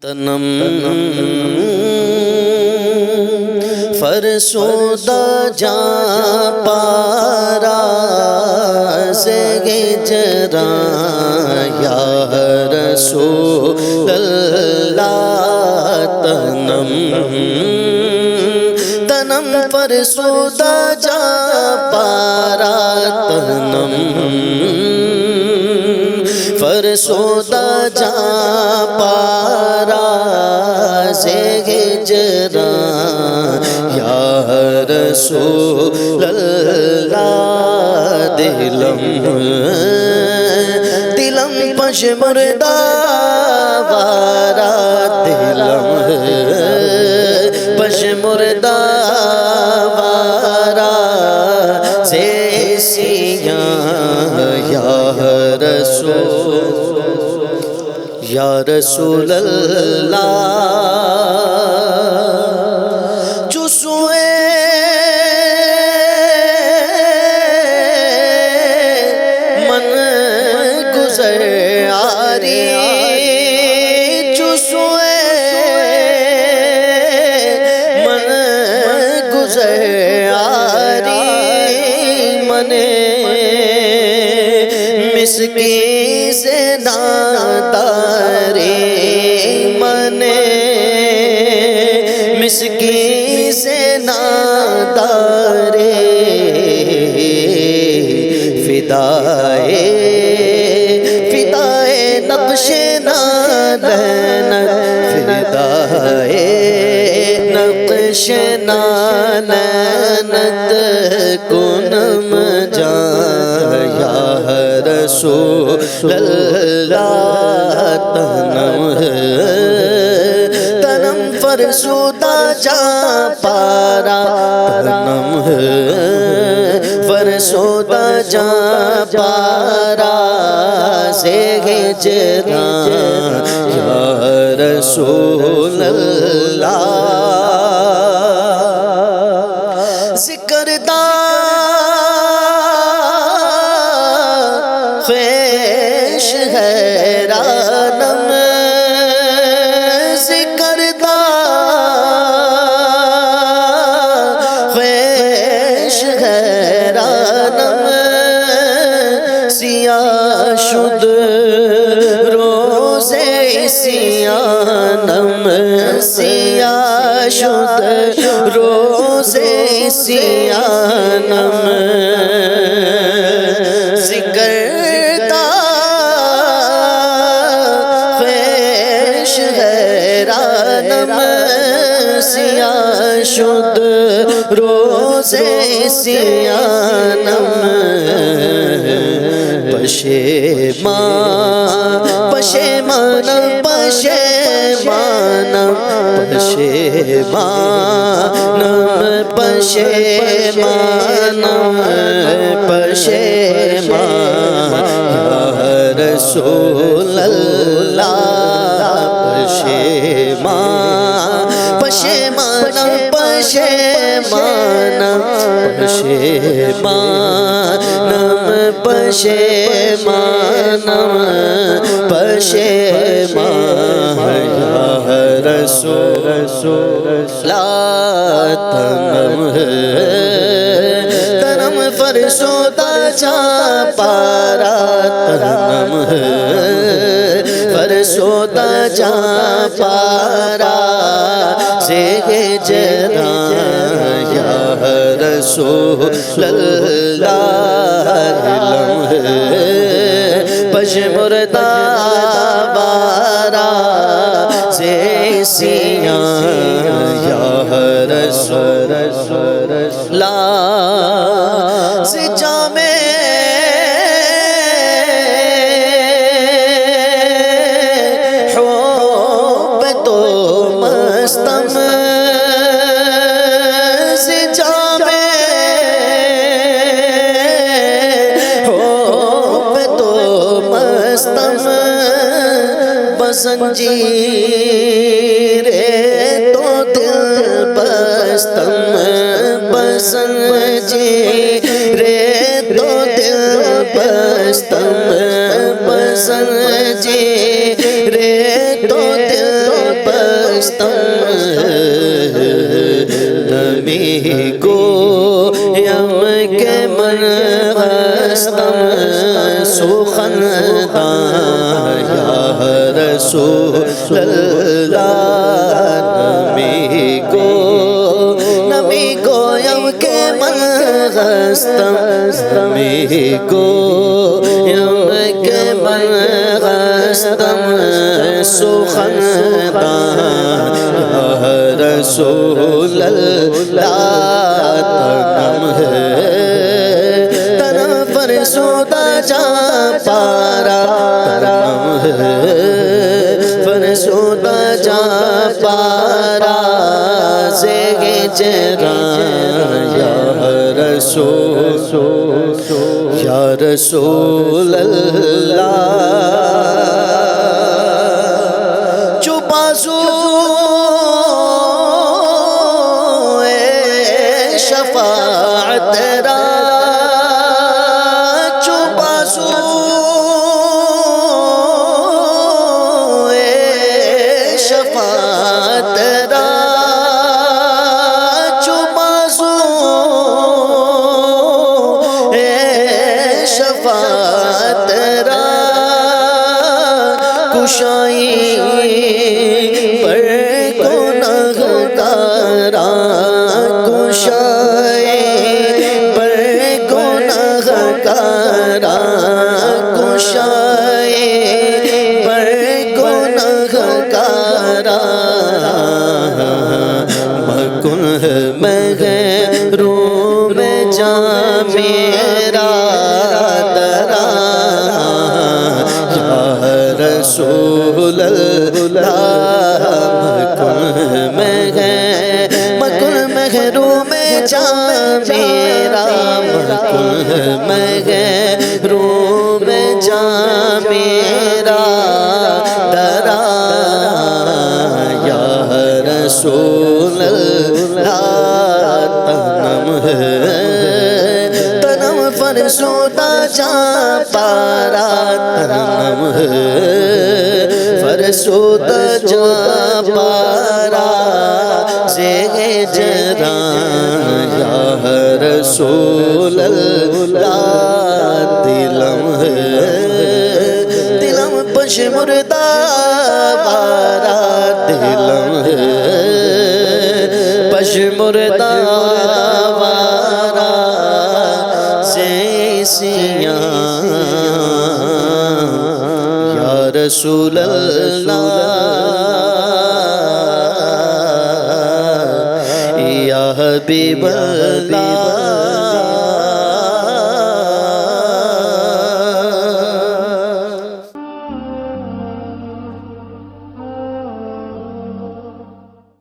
تنم فرسودہ جاں پارا سے ہجراں یا رسول اللہ تنم فرسودہ جاں پارا فرسودہ جاں پارا سے ہجراں یا رسول اللہ دلم پش مردہ وارا دلم پش مردہ وارا سے سیاں یا رسول اللہ چسوئے من گزر آری چسوئے من گزر آری من مسکی سے نادارے من مسکی سے نادارے فدائے نقش نالینت فدائے نقش نالینت کنم جان یا رسول اللہ تنم فرسودہ جاں پارا فرسودہ جاں پارا سے ہجراں یا رسول اللہ ذکردہ خیش حیرانم ذکردہ خیش حیرانم سیاہ شد روزے سیانم سیاہ شد روزے سیانم ذکردہ خیش حیرانم سیاہ شد روزے سیانم پشیمانم پشیمانم پشیمانم پشیمانم یا رسول اللہ پشیمانم پشیمانم پشیمانم پشیمانم یا رسول اللہ تنم فرسودہ جاں پارا فرسودہ جاں پارا سے ہجراں یا رسول اللہ پش مردہ وارا سے سیاں یا رسول اللہ سے جامع حب تو مستم سے جامع حب تو مستم بزنجیر تو دل بستم بزنجیر تو دل بستم بزنجیر تو دل اللہ نمی کو یم کے من غستم نمی کو یم کے من غستم سخندان یا رسول اللہ تنم ہے تنم فرسودہ جا پارا تنم ہے فرسودہ جا پارا زیگ جران یا رسول اللہ چپاسو شفاعت را چپاسو شفاعت را چپاسو شفاعت را کشائی پر گناہ گارا کشائی پر گناہ گارا کشائی پر گناہ گارا مکن محروم جا میرا درا یا رسول اللہ مکن محروم جا میرا مکن محروم جا میرا درا یا رسول اللہ تنم ہے تنم فرسودہ جا پارا تنم ہے فرسودہ جا پارا زیگ جران یا رسول اللہ دلم ہے دلم پشمردہ بارا دلم ہے پشمردہ بارا سیسیاں یا رسول اللہ یا حبیب اللہ